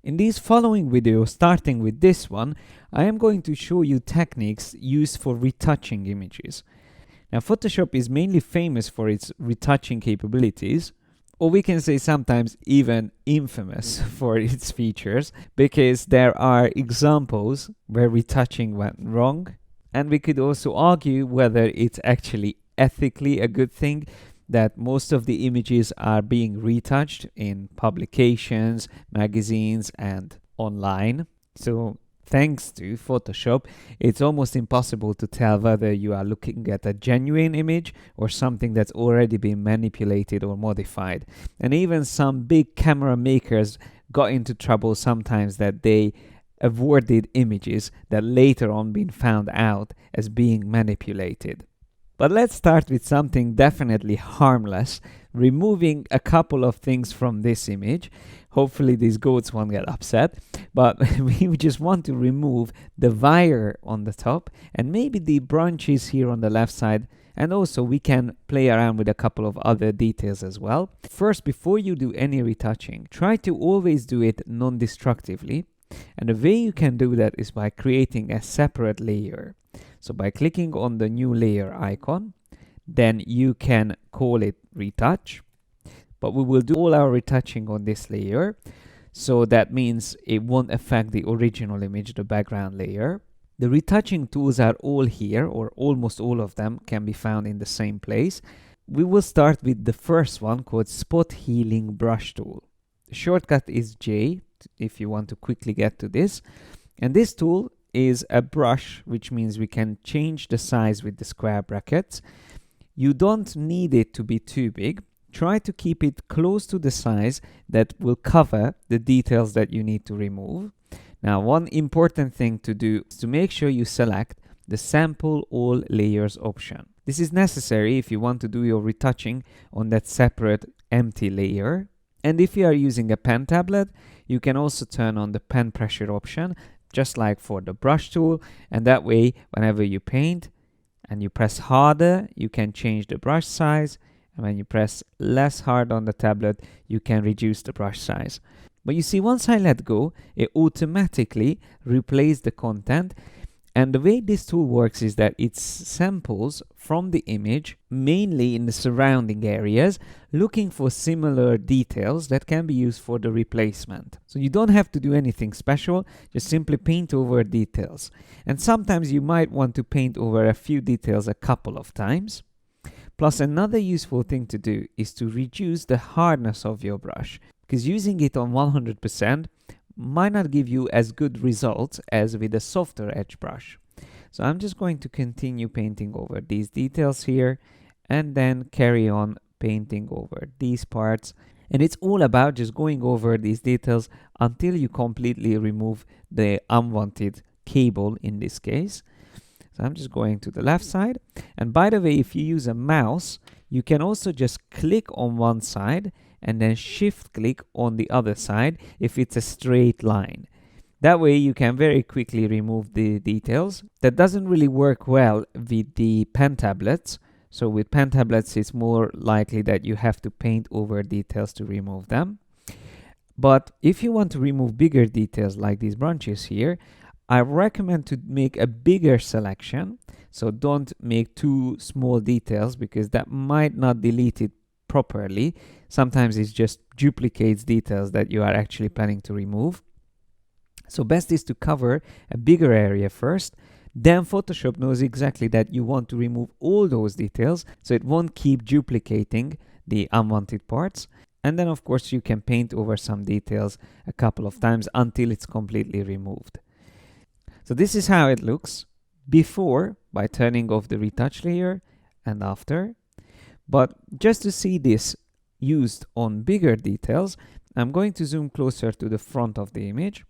In these following videos, starting with this one, I am going to show you techniques used for retouching images. Now, Photoshop is mainly famous for its retouching capabilities, or we can say sometimes even infamous for its features, because there are examples where retouching went wrong, and we could also argue whether it's actually ethically a good thing that most of the images are being retouched in publications, magazines, and online. So thanks to Photoshop, it's almost impossible to tell whether you are looking at a genuine image or something that's already been manipulated or modified. And even some big camera makers got into trouble sometimes that they avoided images that later on been found out as being manipulated. But let's start with something definitely harmless, removing a couple of things from this image. Hopefully these goats won't get upset, but we just want to remove the wire on the top and maybe the branches here on the left side, and also we can play around with a couple of other details as well. First, before you do any retouching, try to always do it non-destructively, and the way you can do that is by creating a separate layer. So by clicking on the new layer icon, then you can call it retouch. But we will do all our retouching on this layer. So that means it won't affect the original image, the background layer. The retouching tools are all here, or almost all of them can be found in the same place. We will start with the first one called Spot Healing Brush Tool. The shortcut is J if you want to quickly get to this. And this tool is a brush, which means we can change the size with the square brackets. You don't need it to be too big. Try to keep it close to the size that will cover the details that you need to remove. Now, one important thing to do is to make sure you select the Sample All Layers option. This is necessary if you want to do your retouching on that separate empty layer. And if you are using a pen tablet, you can also turn on the pen pressure option, just like for the brush tool, and that way whenever you paint and you press harder, you can change the brush size, and when you press less hard on the tablet, you can reduce the brush size. But you see, once I let go, it automatically replaces the content. And the way this tool works is that it samples from the image, mainly in the surrounding areas, looking for similar details that can be used for the replacement. So you don't have to do anything special, just simply paint over details. And sometimes you might want to paint over a few details a couple of times. Plus, another useful thing to do is to reduce the hardness of your brush, because using it on 100% might not give you as good results as with a softer edge brush. So I'm just going to continue painting over these details here and then carry on painting over these parts. And it's all about just going over these details until you completely remove the unwanted cable in this case. So I'm just going to the left side. And by the way, if you use a mouse, you can also just click on one side and then shift click on the other side if it's a straight line. That way you can very quickly remove the details. That doesn't really work well with the pen tablets. So with pen tablets, it's more likely that you have to paint over details to remove them. But if you want to remove bigger details like these branches here, I recommend to make a bigger selection. So don't make too small details, because that might not delete it properly. Sometimes it just duplicates details that you are actually planning to remove. So best is to cover a bigger area first. Then Photoshop knows exactly that you want to remove all those details, so it won't keep duplicating the unwanted parts. And then of course you can paint over some details a couple of times until it's completely removed. So this is how it looks before, by turning off the retouch layer, and after. But just to see this used on bigger details, I'm going to zoom closer to the front of the image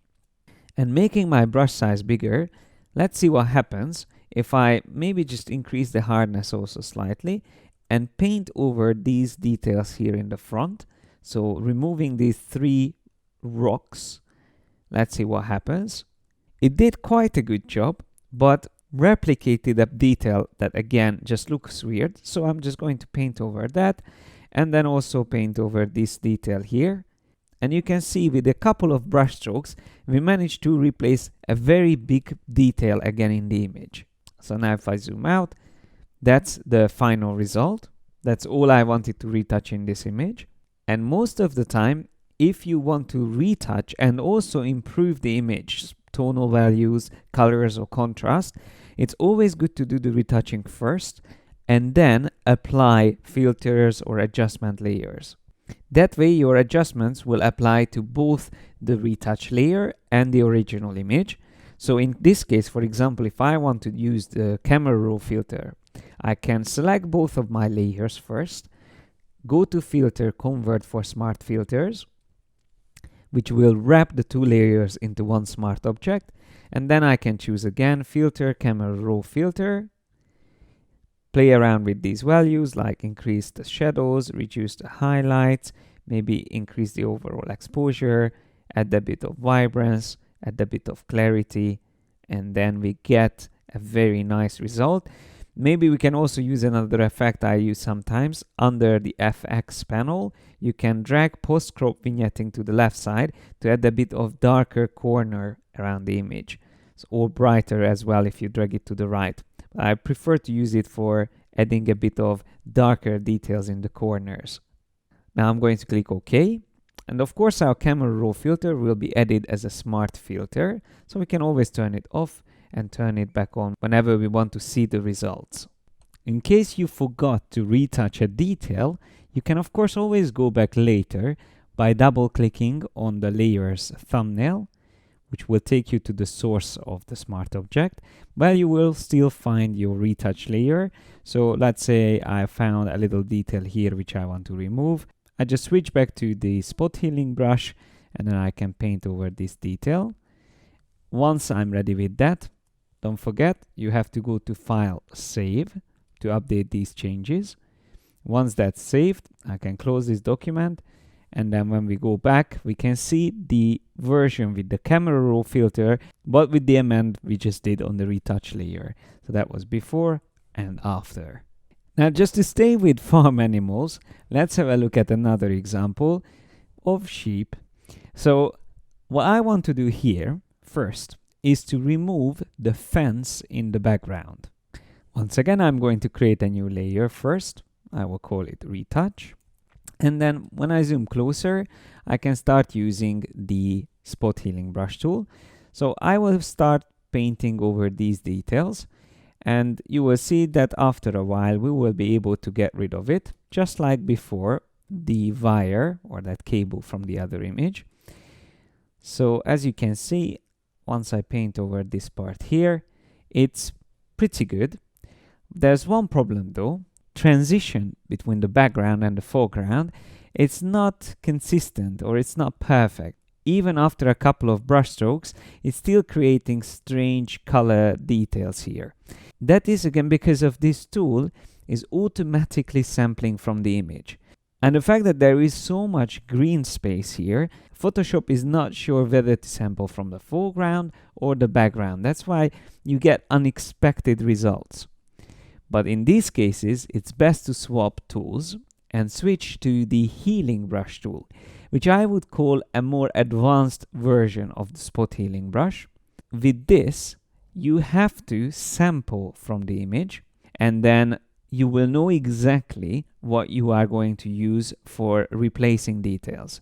and making my brush size bigger. Let's see what happens if I maybe just increase the hardness also slightly and paint over these details here in the front. So removing these 3 rocks, let's see what happens. It did quite a good job, but replicated a detail that again just looks weird. So I'm just going to paint over that, and then also paint over this detail here. And you can see with a couple of brush strokes, we managed to replace a very big detail again in the image. So now if I zoom out, that's the final result. That's all I wanted to retouch in this image. And most of the time, if you want to retouch and also improve the image, tonal values, colors, or contrast, it's always good to do the retouching first and then apply filters or adjustment layers. That way your adjustments will apply to both the retouch layer and the original image. So in this case, for example, if I want to use the camera raw filter, I can select both of my layers first, go to filter, convert for smart filters, which will wrap the two layers into one smart object. And then I can choose again, filter, camera raw filter, play around with these values like increase the shadows, reduce the highlights, maybe increase the overall exposure, add a bit of vibrance, add a bit of clarity, and then we get a very nice result. Maybe we can also use another effect I use sometimes. Under the FX panel, you can drag post-crop vignetting to the left side to add a bit of darker corner around the image. Or brighter as well if you drag it to the right. I prefer to use it for adding a bit of darker details in the corners. Now I'm going to click OK. And of course our camera raw filter will be added as a smart filter. So we can always turn it off and turn it back on whenever we want to see the results. In case you forgot to retouch a detail, you can of course always go back later by double-clicking on the layer's thumbnail, which will take you to the source of the smart object, where you will still find your retouch layer. So let's say I found a little detail here which I want to remove. I just switch back to the spot healing brush and then I can paint over this detail. Once I'm ready with that, don't forget, you have to go to File, Save to update these changes. Once that's saved, I can close this document. And then when we go back, we can see the version with the camera raw filter, but with the amend we just did on the retouch layer. So that was before and after. Now just to stay with farm animals, let's have a look at another example of sheep. So what I want to do here first is to remove the fence in the background. Once again, I'm going to create a new layer first. I will call it retouch. And then when I zoom closer, I can start using the spot healing brush tool. So I will start painting over these details. And you will see that after a while, we will be able to get rid of it, just like before the wire or that cable from the other image. So as you can see, once I paint over this part here, it's pretty good. There's one problem though. Transition between the background and the foreground, it's not consistent or it's not perfect. Even after a couple of brush strokes, it's still creating strange color details here. That is again because of this tool is automatically sampling from the image. And the fact that there is so much green space here, Photoshop is not sure whether to sample from the foreground or the background. That's why you get unexpected results. But in these cases, it's best to swap tools and switch to the healing brush tool, which I would call a more advanced version of the spot healing brush. With this, you have to sample from the image, and then you will know exactly what you are going to use for replacing details.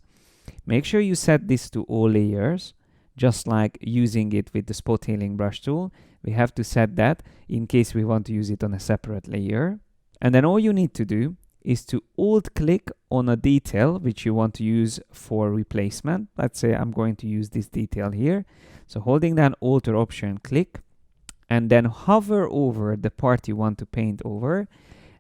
Make sure you set this to all layers, just like using it with the spot healing brush tool. We have to set that in case we want to use it on a separate layer. And then all you need to do is to alt click on a detail which you want to use for replacement. Let's say I'm going to use this detail here. So holding down Alt or Option, click, and then hover over the part you want to paint over.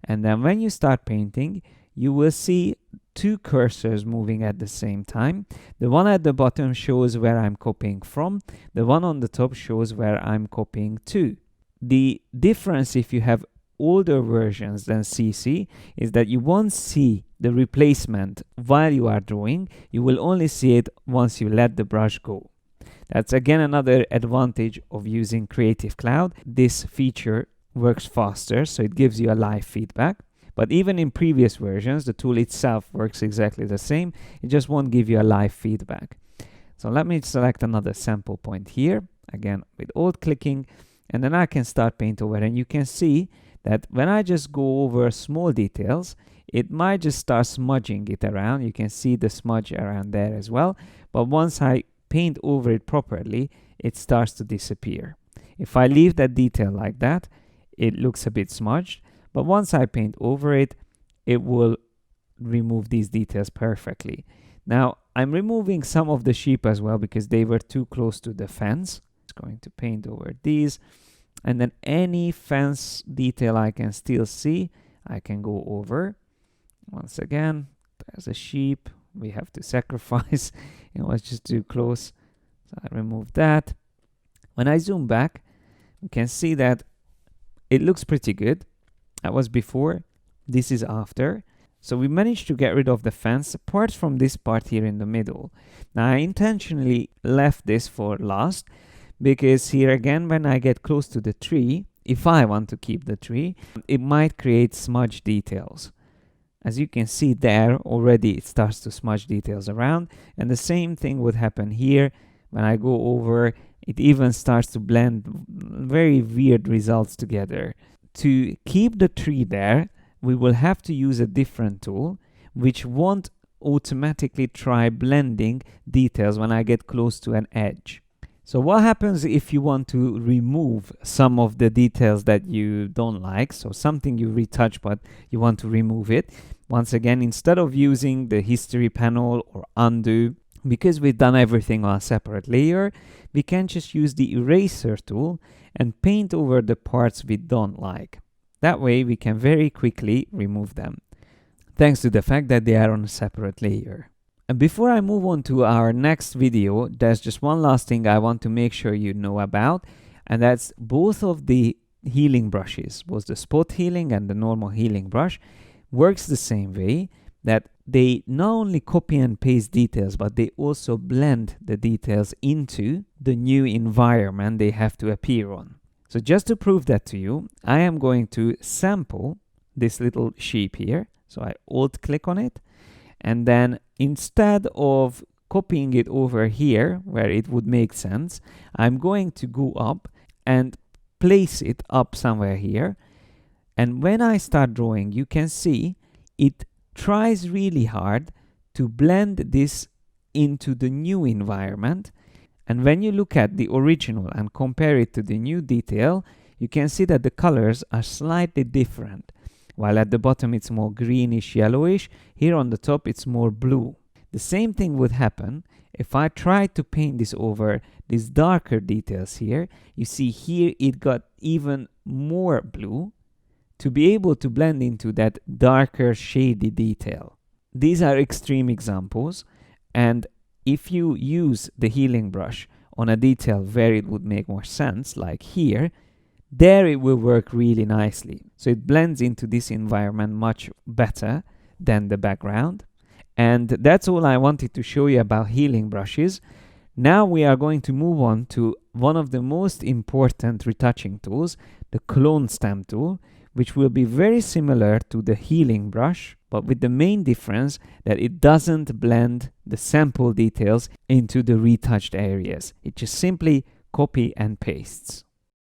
And then when you start painting, you will see two cursors moving at the same time. The one at the bottom shows where I'm copying from. The one on the top shows where I'm copying to. The difference if you have older versions than CC is that you won't see the replacement while you are drawing. You will only see it once you let the brush go. That's again another advantage of using Creative Cloud. This feature works faster, so it gives you a live feedback. But even in previous versions, the tool itself works exactly the same. It just won't give you a live feedback. So let me select another sample point here, again with alt clicking, and then I can start paint over, and you can see that when I just go over small details, it might just start smudging it around. You can see the smudge around there as well. But once I paint over it properly, it starts to disappear. If I leave that detail like that, it looks a bit smudged. But once I paint over it, it will remove these details perfectly. Now, I'm removing some of the sheep as well because they were too close to the fence. Just going to paint over these. And then any fence detail I can still see, I can go over. Once again, there's a sheep. We have to sacrifice. It was just too close. So I remove that. When I zoom back, you can see that it looks pretty good. That was before. This is after. So we managed to get rid of the fence apart from this part here in the middle. Now I intentionally left this for last because here again, when I get close to the tree, if I want to keep the tree, it might create smudge details. As you can see there, already it starts to smudge details around, and the same thing would happen here. When I go over, it even starts to blend very weird results together. To keep the tree there, we will have to use a different tool, which won't automatically try blending details when I get close to an edge. So what happens if you want to remove some of the details that you don't like? So something you retouch, but you want to remove it. Once again, instead of using the history panel or undo, because we've done everything on a separate layer, we can just use the eraser tool and paint over the parts we don't like. That way we can very quickly remove them, thanks to the fact that they are on a separate layer. And before I move on to our next video, there's just one last thing I want to make sure you know about, and that's both of the healing brushes, both the spot healing and the normal healing brush, works the same way, that they not only copy and paste details, but they also blend the details into the new environment they have to appear on. So just to prove that to you, I am going to sample this little sheep here. So I alt click on it, and then instead of copying it over here where it would make sense, I'm going to go up and place it up somewhere here. And when I start drawing, you can see it tries really hard to blend this into the new environment. And when you look at the original and compare it to the new detail, you can see that the colors are slightly different. While at the bottom it's more greenish, yellowish, here on the top it's more blue. The same thing would happen if I tried to paint this over these darker details here. You see here it got even more blue to be able to blend into that darker shady detail. These are extreme examples, and if you use the healing brush on a detail where it would make more sense, like here, there it will work really nicely. So it blends into this environment much better than the background. And that's all I wanted to show you about healing brushes. Now we are going to move on to one of the most important retouching tools, the clone stamp tool, which will be very similar to the healing brush, but with the main difference that it doesn't blend the sample details into the retouched areas. It just simply copy and pastes.